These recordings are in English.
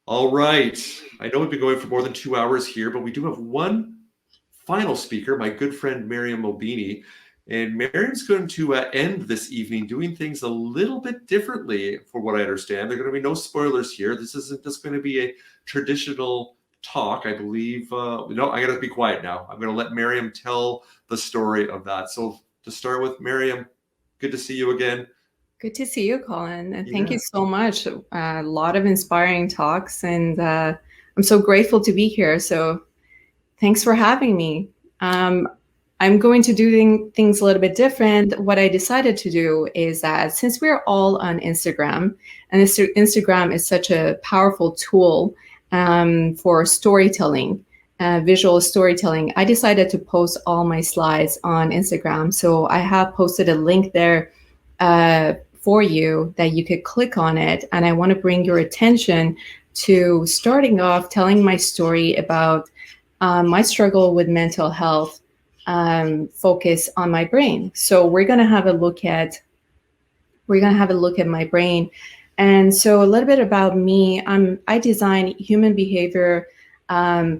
All right. I know we've been going for more than 2 hours here, but we do have one final speaker, my good friend Maryam Mobini. And Miriam's going to end this evening doing things a little bit differently, for what I understand. There are going to be no spoilers here. This isn't just going to be a traditional talk, I believe. No, I got to be quiet now. I'm going to let Maryam tell the story of that. So to start with, Maryam, good to see you again. Good to see you, Colin. And thank you Yeah. so much. A lot of inspiring talks, and I'm so grateful to be here. So thanks for having me. Um, I'm going to do things a little bit different. What I decided to do is that since we're all on Instagram, and Instagram is such a powerful tool for storytelling, visual storytelling, I decided to post all my slides on Instagram. So I have posted a link there for you that you could click on it. And I want to bring your attention to starting off telling my story about my struggle with mental health, focus on my brain. So we're gonna have a look at my brain. And so a little bit about me. I design human behavior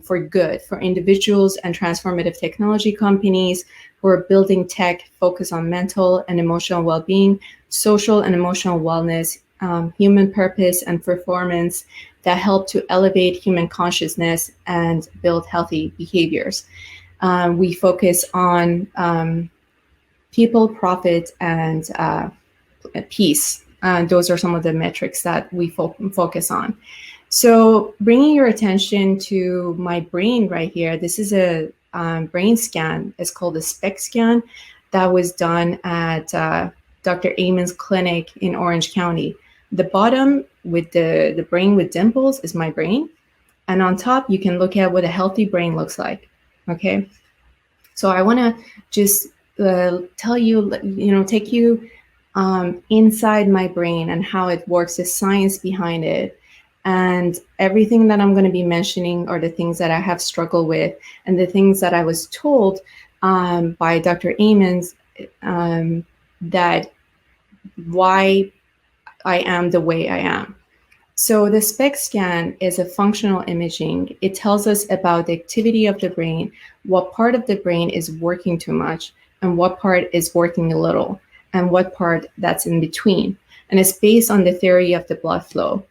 for good for individuals and transformative technology companies who are building tech focused on mental and emotional well-being, social and emotional wellness, human purpose and performance that help to elevate human consciousness and build healthy behaviors. We focus on people, profit, and peace. Those are some of the metrics that we focus on. So bringing your attention to my brain right here, this is a brain scan. It's called a SPEC scan that was done at Dr. Amon's clinic in Orange County. The bottom with the brain with dimples is my brain. And on top, you can look at what a healthy brain looks like. Okay. So I want to just tell you, take you inside my brain and how it works, the science behind it. And everything that I'm going to be mentioning are the things that I have struggled with and the things that I was told by Dr. Amons that why I am the way I am. So the SPEC scan is a functional imaging. It tells us about the activity of the brain, what part of the brain is working too much, and what part is working a little, and what part that's in between. And it's based on the theory of the blood flow.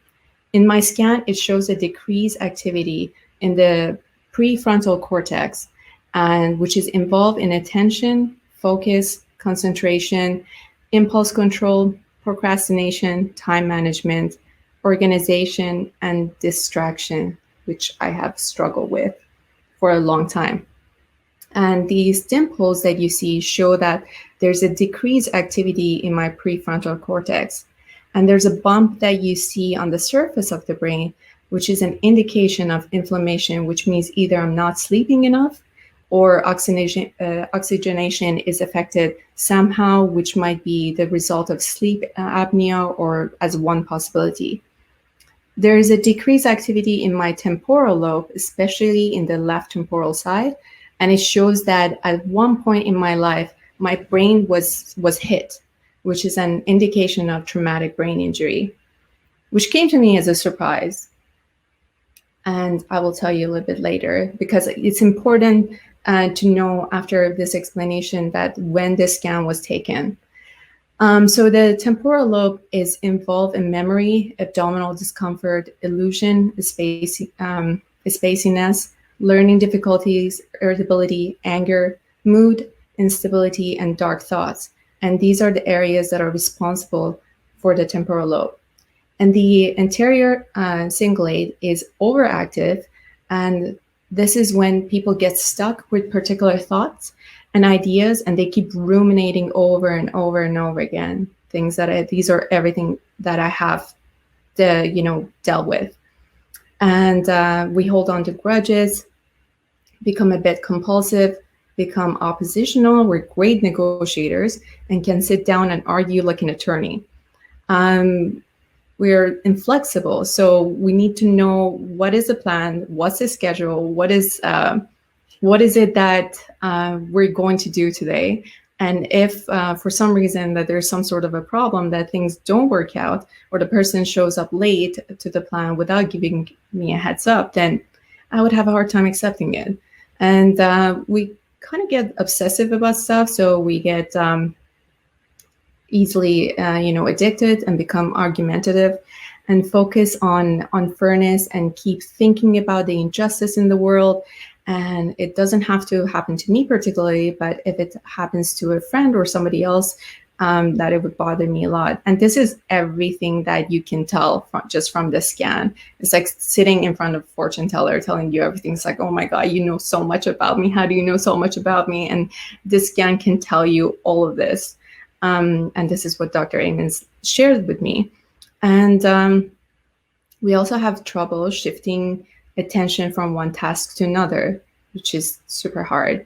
In my scan, it shows a decreased activity in the prefrontal cortex, and which is involved in attention, focus, concentration, impulse control, procrastination, time management, organization, and distraction, which I have struggled with for a long time. And these dimples that you see show that there's a decreased activity in my prefrontal cortex. And there's a bump that you see on the surface of the brain, which is an indication of inflammation, which means either I'm not sleeping enough or oxygenation is affected somehow, which might be the result of sleep apnea or as one possibility. There is a decreased activity in my temporal lobe, especially in the left temporal side, and it shows that at one point in my life, my brain was hit, which is an indication of traumatic brain injury, which came to me as a surprise. And I will tell you a little bit later because it's important to know after this explanation that when this scan was taken. So the temporal lobe is involved in memory, abdominal discomfort, illusion, spaciness, learning difficulties, irritability, anger, mood, instability, and dark thoughts. And these are the areas that are responsible for the temporal lobe. And the anterior cingulate is overactive, and this is when people get stuck with particular thoughts and ideas, and they keep ruminating over and over and over again. These are everything that I have, dealt with, and we hold on to grudges, become a bit compulsive, become oppositional. We're great negotiators and can sit down and argue like an attorney. We're inflexible, so we need to know what is the plan, what's the schedule, what is it that we're going to do today, And if for some reason that there's some sort of a problem that things don't work out, or the person shows up late to the plan without giving me a heads up, then I would have a hard time accepting it. And we kind of get obsessive about stuff, so we get easily addicted and become argumentative, and focus on fairness and keep thinking about the injustice in the world. And it doesn't have to happen to me particularly, but if it happens to a friend or somebody else, that it would bother me a lot. And this is everything that you can tell just from the scan. It's like sitting in front of a fortune teller telling you everything. It's like, oh my God, you know so much about me. How do you know so much about me? And this scan can tell you all of this. And this is what Dr. Amons shared with me. And we also have trouble shifting attention from one task to another, which is super hard,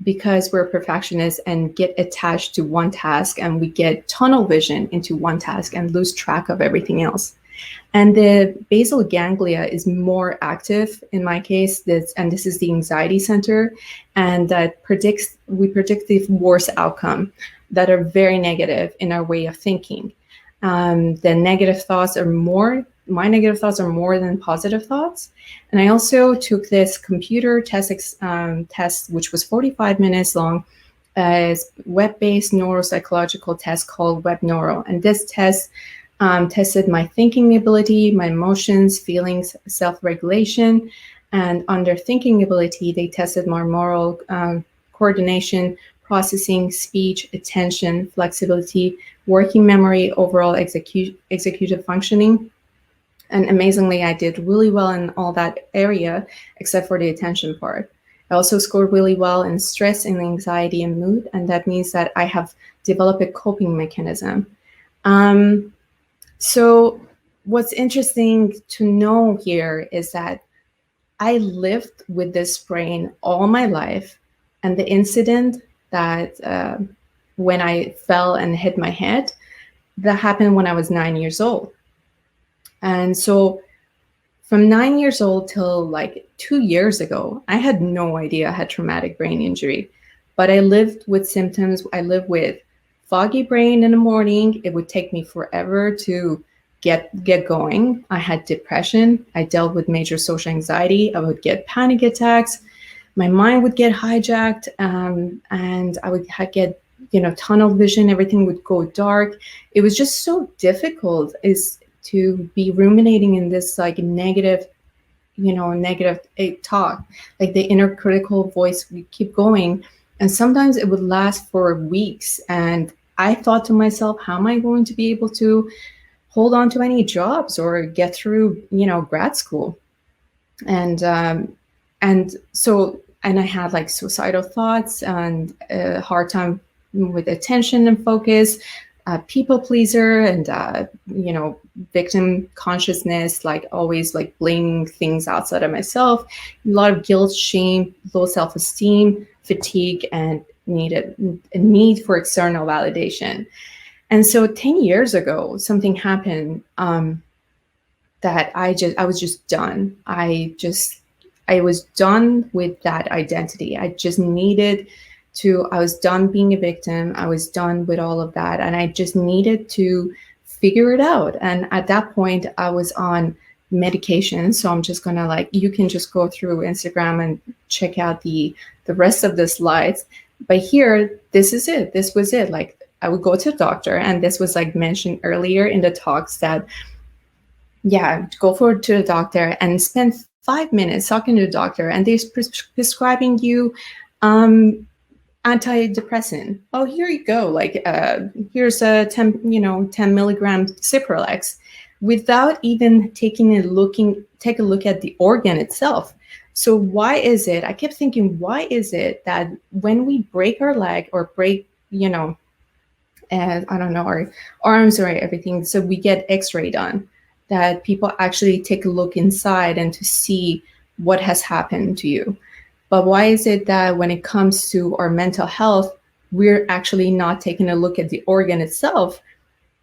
because we're perfectionists and get attached to one task, and we get tunnel vision into one task and lose track of everything else. And the basal ganglia is more active in my case, and this is the anxiety center, and that we predict the worst outcome that are very negative in our way of thinking. The negative thoughts are more, my negative thoughts are more than positive thoughts. And I also took this computer test, which was 45 minutes long, as web-based neuropsychological test called Web Neuro. And this test tested my thinking ability, my emotions, feelings, self-regulation. And under thinking ability, they tested my moral coordination, processing, speech, attention, flexibility, working memory, overall executive functioning. And amazingly, I did really well in all that area, except for the attention part. I also scored really well in stress and anxiety and mood, and that means that I have developed a coping mechanism. So what's interesting to know here is that I lived with this brain all my life, and the incident that when I fell and hit my head, that happened when I was 9 years old. And so from 9 years old till like 2 years ago, I had no idea I had traumatic brain injury, but I lived with symptoms. I lived with foggy brain in the morning. It would take me forever to get going. I had depression. I dealt with major social anxiety. I would get panic attacks. My mind would get hijacked, and I would get, tunnel vision. Everything would go dark. It was just so difficult to be ruminating in this like negative talk, like the inner critical voice would keep going. And sometimes it would last for weeks. And I thought to myself, how am I going to be able to hold on to any jobs or get through, grad school? And I had like suicidal thoughts and a hard time with attention and focus, people pleaser, and victim consciousness, like always like blaming things outside of myself, a lot of guilt, shame, low self-esteem, fatigue, and a need for external validation. And so 10 years ago, something happened that I was just done. I was done with that identity. I was done being a victim. I was done with all of that. And I just needed to figure it out. And at that point, I was on medication. So I'm just gonna you can just go through Instagram and check out the rest of the slides. But here, this is it. This was it. Like I would go to the doctor, and this was like mentioned earlier in the talks that, to the doctor and spend 5 minutes talking to the doctor, and they're prescribing you antidepressant. Oh, here you go. Like here's a 10 milligram Cipralex, without even take a look at the organ itself. So why is it? I kept thinking, why is it that when we break our leg or break, our arms or everything, so we get X-ray done, that people actually take a look inside and to see what has happened to you. But why is it that when it comes to our mental health, we're actually not taking a look at the organ itself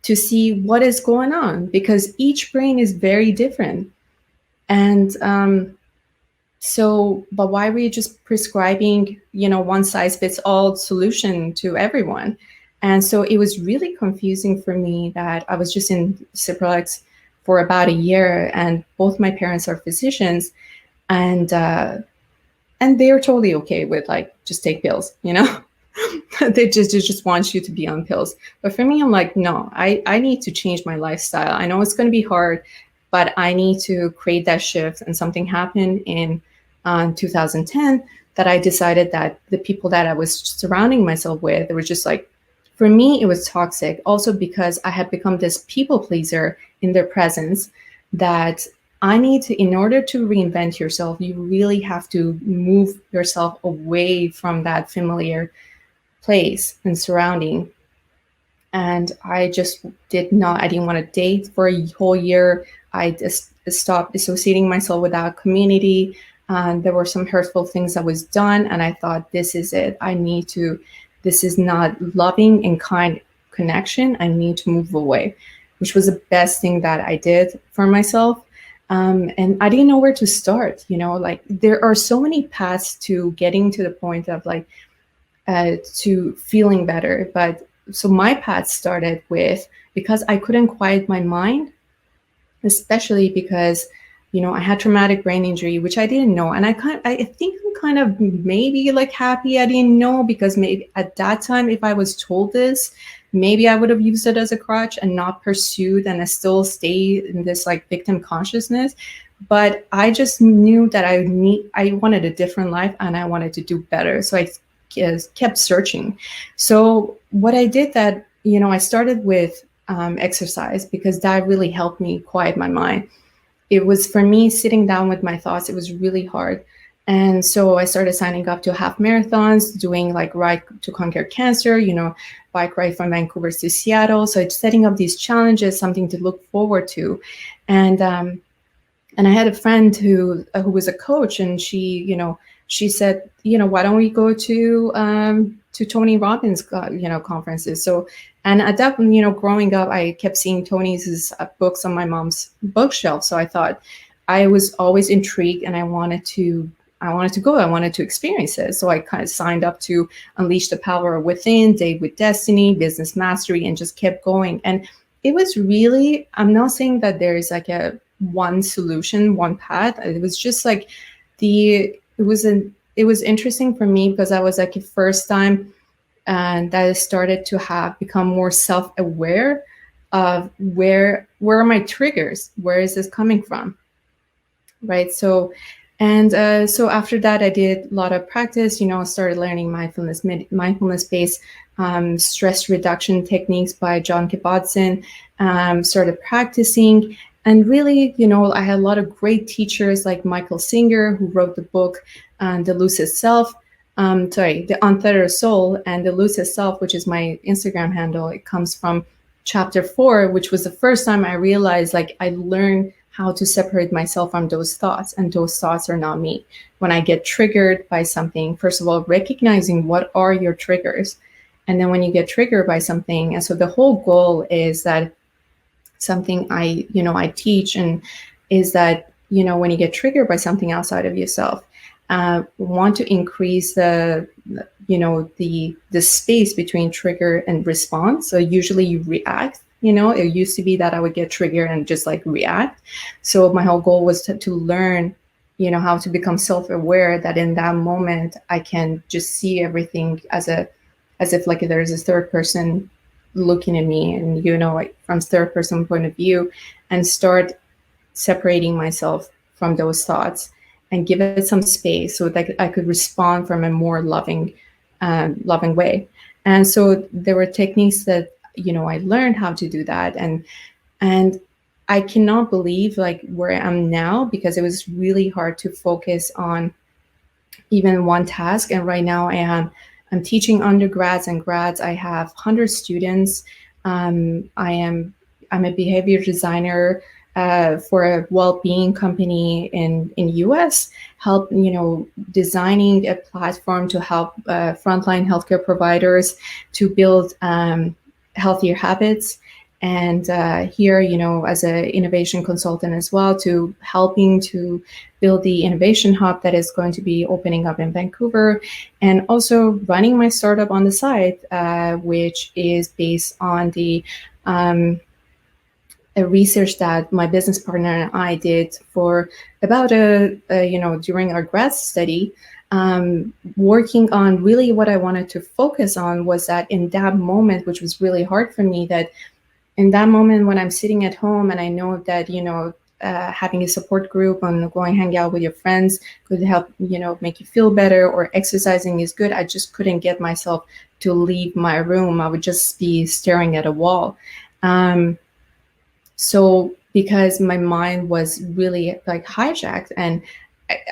to see what is going on? Because each brain is very different. And So, but why were you just prescribing, one size fits all solution to everyone? And so it was really confusing for me that I was just in Ciprolex for about a year, and both my parents are physicians, and they're totally okay with like just take pills, they just want you to be on pills. But for me, I'm like, no, I need to change my lifestyle. I know it's going to be hard, but I need to create that shift. And something happened in 2010 that I decided that the people that I was surrounding myself with, they were just like, for me, it was toxic. Also because I had become this people pleaser in their presence, that I need to, in order to reinvent yourself, you really have to move yourself away from that familiar place and surrounding. And I just I didn't want to date for a whole year. I just stopped associating myself with that community. And there were some hurtful things that was done. And I thought, this is it. This is not loving and kind connection. I need to move away, which was the best thing that I did for myself. And I didn't know where to start, like there are so many paths to getting to the point of like, to feeling better. But so my path started with, because I couldn't quiet my mind, especially because I had traumatic brain injury, which I didn't know. And I think I'm kind of maybe like happy I didn't know, because maybe at that time, if I was told this, maybe I would have used it as a crutch and not pursued, and I still stay in this like victim consciousness. But I just knew that I wanted a different life, and I wanted to do better. So I kept searching. So what I did that, I started with exercise, because that really helped me quiet my mind. It was, for me, sitting down with my thoughts, it was really hard. And so I started signing up to half marathons, doing like Ride to Conquer Cancer, bike ride from Vancouver to Seattle. So it's setting up these challenges, something to look forward to. And I had a friend who was a coach, and she said, why don't we go to Tony Robbins, conferences? So, and at that, growing up, I kept seeing Tony's books on my mom's bookshelf. So I thought, I was always intrigued, and I wanted to go. I wanted to experience it. So I kind of signed up to Unleash the Power Within, Date with Destiny, Business Mastery, and just kept going. And it was really, I'm not saying that there is like a one solution, one path. It was just like it was interesting for me, because I was like the first time, and that I started to become more self-aware of where are my triggers, where is this coming from, right? So, and so after that, I did a lot of practice. Started learning mindfulness-based stress reduction techniques by John Kabat-Zinn. Started practicing. And really, I had a lot of great teachers like Michael Singer, who wrote the book, The Lucid Self, The Untethered Soul, and The Lucid Self, which is my Instagram handle. It comes from chapter 4, which was the first time I realized, like, I learned how to separate myself from those thoughts, and those thoughts are not me. When I get triggered by something, first of all, recognizing what are your triggers. And then when you get triggered by something, and so the whole goal is that something I teach, and is that, when you get triggered by something outside of yourself, want to increase the space between trigger and response. So usually you react. It used to be that I would get triggered and just like react. So my whole goal was to learn, how to become self-aware, that in that moment I can just see everything as if like there's a third person looking at me, and like from third person point of view, and start separating myself from those thoughts, and give it some space so that I could respond from a more loving way. And so there were techniques that I learned how to do that, and I cannot believe like where I am now, because it was really hard to focus on even one task. And right now I'm teaching undergrads and grads. I have 100 students. I'm a behavior designer for a well-being company in US, help designing a platform to help frontline healthcare providers to build healthier habits. And here, as an innovation consultant as well, to helping to build the innovation hub that is going to be opening up in Vancouver, and also running my startup on the side, which is based on the a research that my business partner and I did for about during our grad study, working on really what I wanted to focus on was that in that moment, which was really hard for me, that in that moment when I'm sitting at home and I know that, having a support group and going hang out with your friends could help, make you feel better, or exercising is good. I just couldn't get myself to leave my room. I would just be staring at a wall. So because my mind was really like hijacked, and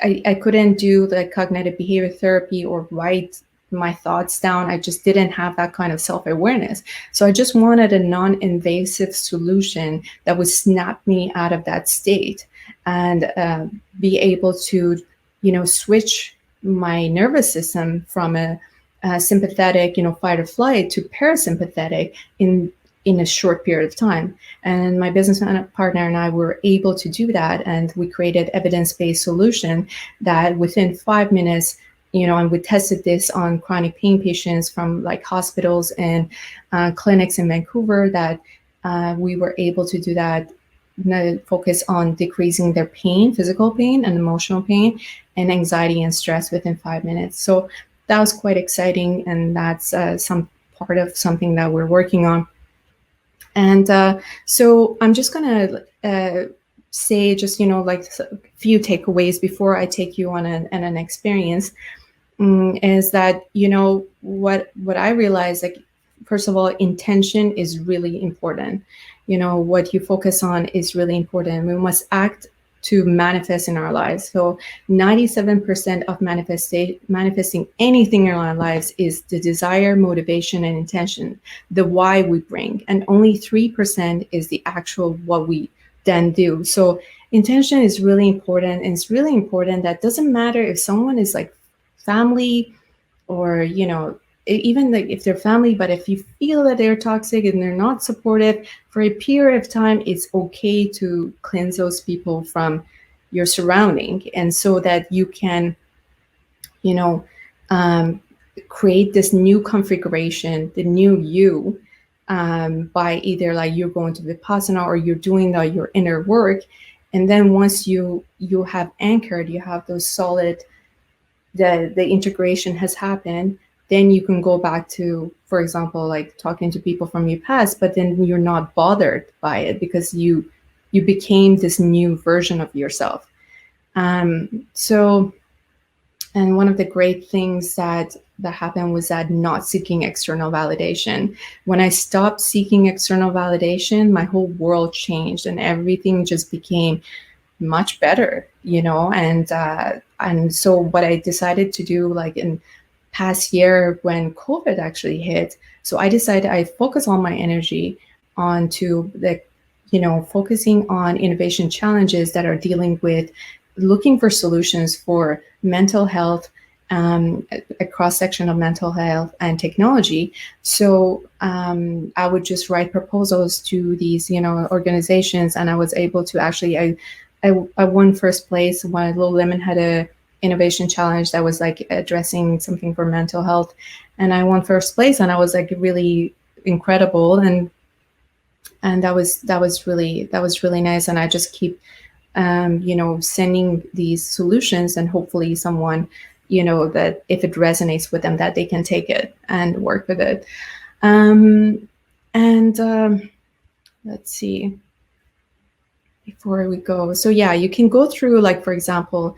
I couldn't do the cognitive behavior therapy or write my thoughts down. I just didn't have that kind of self-awareness. So I just wanted a non-invasive solution that would snap me out of that state and be able to, switch my nervous system from a sympathetic, fight or flight to parasympathetic in a short period of time. And my business partner and I were able to do that. And we created evidence-based solution that within 5 minutes, and we tested this on chronic pain patients from like hospitals and clinics in Vancouver, that we were able to do that, focus on decreasing their pain, physical pain and emotional pain and anxiety and stress within 5 minutes. So that was quite exciting. And that's some part of something that we're working on. And so I'm just going to say just, like a few takeaways before I take you on an experience, is that, what I realized, like, first of all, intention is really important. What you focus on is really important. We must act to manifest in our lives. So 97% of manifesting anything in our lives is the desire, motivation, and intention, the why we bring. And only 3% is the actual what we then do. So intention is really important. And it's really important that doesn't matter if someone is like family or, even like if they're family, but if you feel that they're toxic and they're not supportive for a period of time, it's okay to cleanse those people from your surrounding. And so that you can, create this new configuration, the new you, by either like you're going to Vipassana or you're doing your inner work. And then once you have anchored, you have those solid, the integration has happened, then you can go back to, for example, like talking to people from your past, but then you're not bothered by it because you became this new version of yourself. So, and one of the great things that happened was that not seeking external validation. When I stopped seeking external validation, my whole world changed and everything just became much better, and so what I decided to do, like in past year when COVID actually hit, so I decided I focus all my energy onto the, focusing on innovation challenges that are dealing with looking for solutions for mental health, a cross section of mental health and technology. So I would just write proposals to these, organizations, and I was able to actually, I won first place when Lululemon had a innovation challenge that was like addressing something for mental health, and I won first place, and I was like really incredible, and that was really nice. And I just keep sending these solutions, and hopefully someone, that if it resonates with them, that they can take it and work with it. Let's see, before we go. So yeah, you can go through, like, for example,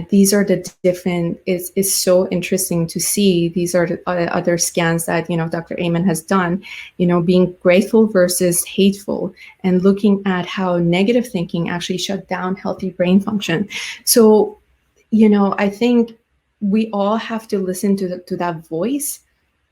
these are the different, it's so interesting to see. These are the other scans that, Dr. Amen has done, being grateful versus hateful, and looking at how negative thinking actually shut down healthy brain function. So, I think we all have to listen to that voice,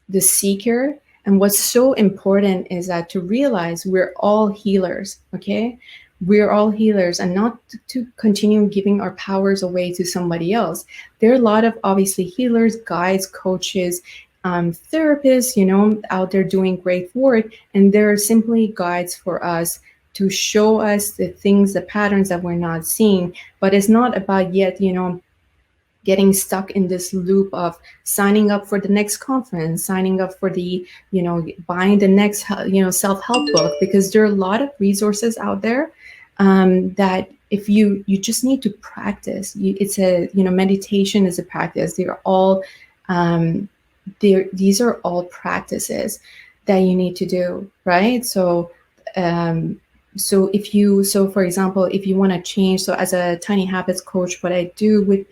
the seeker. And what's so important is that to realize we're all healers, okay? We're all healers, and not to continue giving our powers away to somebody else. There are a lot of obviously healers, guides, coaches, therapists, out there doing great work, and they're simply guides for us to show us the things, the patterns that we're not seeing. But it's not about yet, getting stuck in this loop of signing up for the next conference, signing up for the, buying the next, self-help book, because there are a lot of resources out there that if you just need to practice. It's a, meditation is a practice. They're all, these are all practices that you need to do, right? So, so for example, if you want to change, so as a tiny habits coach, what I do with,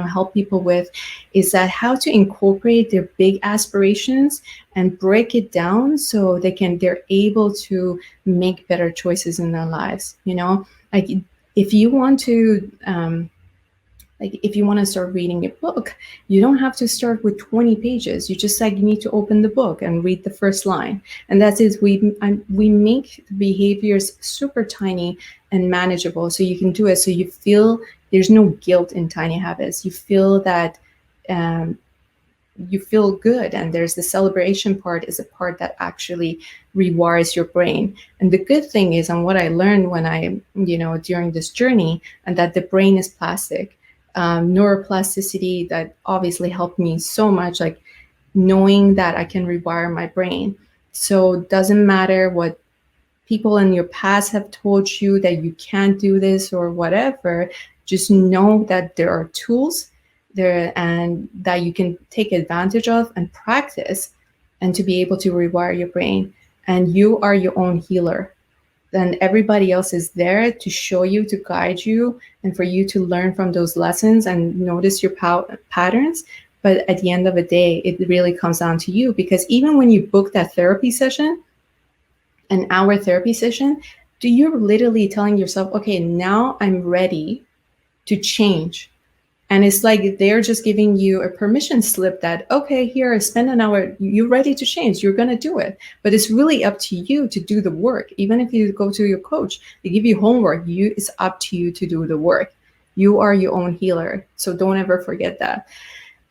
help people with is that how to incorporate their big aspirations and break it down so they're able to make better choices in their lives. Like if you want to, if you want to start reading a book, you don't have to start with 20 pages. You just you need to open the book and read the first line, and that's it. We make the behaviors super tiny and manageable, so you can do it. So you feel there's no guilt in tiny habits. You feel that um, you feel good, and there's the celebration part is a part that actually rewires your brain. And the good thing is, and what I learned when I, during this journey, and that the brain is plastic. Neuroplasticity that obviously helped me so much, like knowing that I can rewire my brain. So it doesn't matter what people in your past have told you that you can't do this or whatever, just know that there are tools there and that you can take advantage of and practice, and to be able to rewire your brain. And you are your own healer. Then everybody else is there to show you, to guide you, and for you to learn from those lessons and notice your patterns. But at the end of the day, it really comes down to you, because even when you book that therapy session, an hour therapy session, do you're literally telling yourself, okay, now I'm ready to change. And it's like they're just giving you a permission slip that, okay, here, spend an hour, you're ready to change, you're going to do it. But it's really up to you to do the work. Even if you go to your coach, they give you homework, it's up to you to do the work. You are your own healer. So don't ever forget that.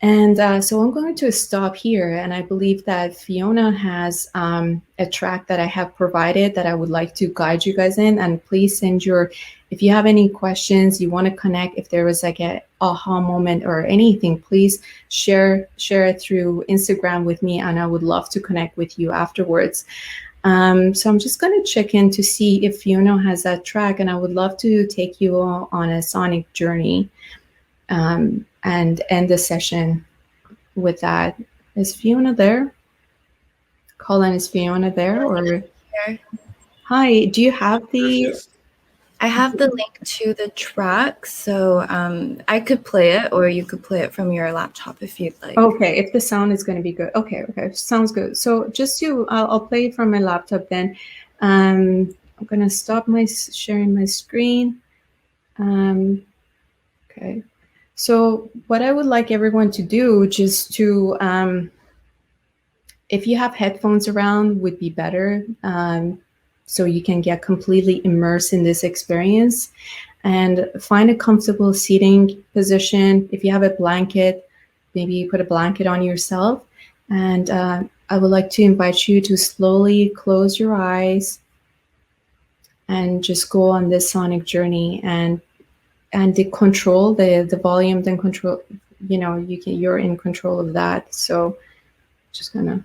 And so I'm going to stop here. And I believe that Fiona has a track that I have provided that I would like to guide you guys in. And please send if you have any questions, you want to connect, if there was like a aha moment or anything, please share it through Instagram with me. And I would love to connect with you afterwards. So I'm just going to check in to see if Fiona has that track. And I would love to take you on a sonic journey. And end the session with that. Is Fiona there? Colin, is Fiona there? Or Here. Hi, do you have the? I have the link to the track, so I could play it, or you could play it from your laptop if you'd like. Okay, if the sound is going to be good. Okay, sounds good. So just I'll play it from my laptop then. I'm going to stop sharing my screen. Okay. So what I would like everyone to do, just to, if you have headphones around, would be better. So you can get completely immersed in this experience, and find a comfortable seating position. If you have a blanket, maybe you put a blanket on yourself. And I would like to invite you to slowly close your eyes and just go on this sonic journey, and the control, the volume, then control, you're in control of that. So just gonna.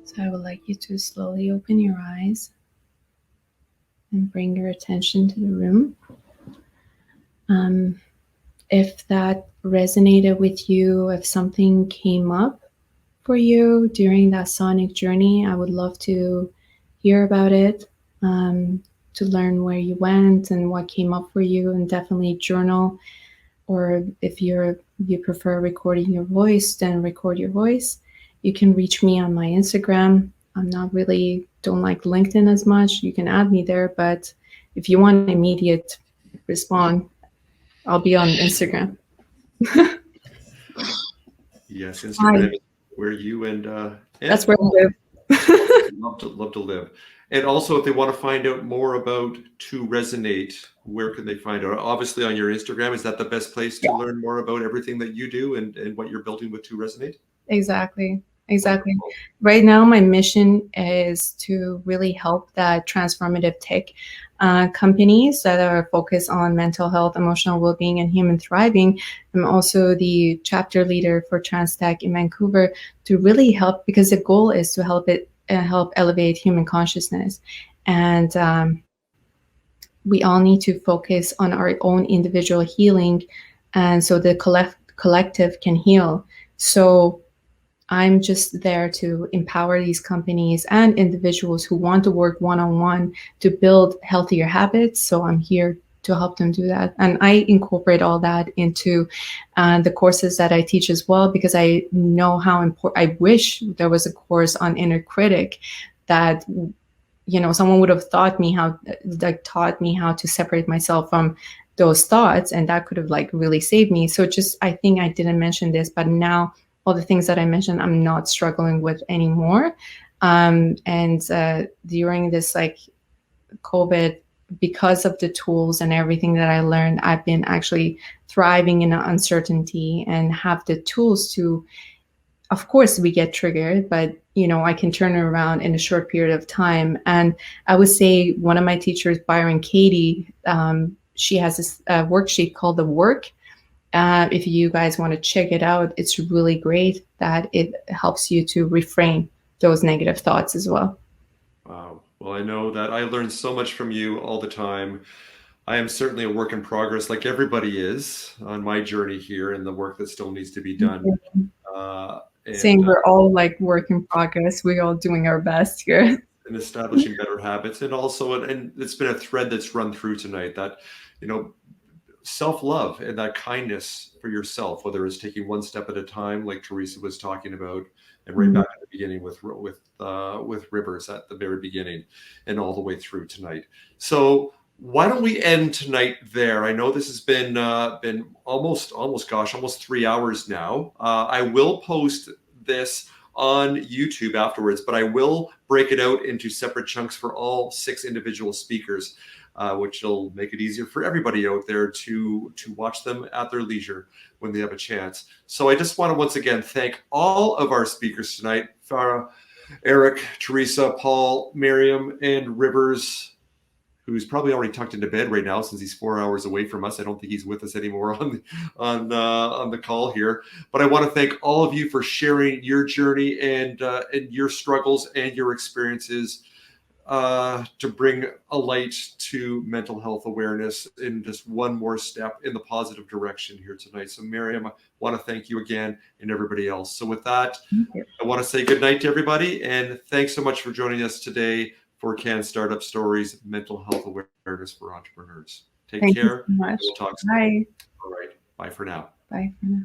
So I would like you to slowly open your eyes and bring your attention to the room. If that resonated with you, if something came up for you during that sonic journey, I would love to hear about it, to learn where you went and what came up for you, and definitely journal. Or if you prefer recording your voice, then record your voice. You can reach me on my Instagram. I'm not really, don't like LinkedIn as much. You can add me there, but if you want an immediate response, I'll be on Instagram. Yes, Instagram is where you and that's where I live. love to live. And also, if they want to find out more about To Resonate, where can they find out? Obviously, on your Instagram, is that the best place to learn more about everything that you do and what you're building with To Resonate? Exactly. Wonderful. Right now, my mission is to really help that transformative tech companies that are focused on mental health, emotional well-being, and human thriving. I'm also the chapter leader for TransTech in Vancouver to really help, because the goal is to help elevate human consciousness. And we all need to focus on our own individual healing, and so the collective can heal. So I'm just there to empower these companies and individuals who want to work one-on-one to build healthier habits. So I'm here to help them do that. And I incorporate all that into the courses that I teach as well, because I know how important, I wish there was a course on inner critic that, you know, someone would have taught me how to separate myself from those thoughts, and that could have like really saved me. So just, I think I didn't mention this, but now all the things that I mentioned, I'm not struggling with anymore. And during this like COVID, because of the tools and everything that I learned, I've been actually thriving in uncertainty and have the tools to, of course we get triggered, but you know, I can turn it around in a short period of time. And I would say one of my teachers, Byron Katie, she has this worksheet called The Work. If you guys want to check it out, it's really great that it helps you to reframe those negative thoughts as well. Wow. Well, I know that I learn so much from you all the time. I am certainly a work in progress, like everybody is on my journey here, and the work that still needs to be done. Saying we're all like work in progress. We're all doing our best here. And establishing better habits. And also, and it's been a thread that's run through tonight, that, you know, self-love and that kindness for yourself, whether it's taking one step at a time, like Teresa was talking about, and right back at the beginning with Rivers at the very beginning, and all the way through tonight. So why don't we end tonight there? I know this has been almost 3 hours now. I will post this on YouTube afterwards, but I will break it out into separate chunks for all 6 individual speakers, which will make it easier for everybody out there to watch them at their leisure when they have a chance. So I just want to once again thank all of our speakers tonight, Farah, Eric, Teresa, Paul, Maryam, and Rivers, who's probably already tucked into bed right now since he's 4 hours away from us. I don't think he's with us anymore on the call here. But I want to thank all of you for sharing your journey and your struggles and your experiences to bring a light to mental health awareness in just one more step in the positive direction here tonight. So Maryam, I want to thank you again and everybody else. So with that, I want to say good night to everybody, and thanks so much for joining us today for Can Startup Stories, Mental Health Awareness for Entrepreneurs. Take care. Thank you so much. We'll talk soon. Bye. All right. Bye for now. Bye for now.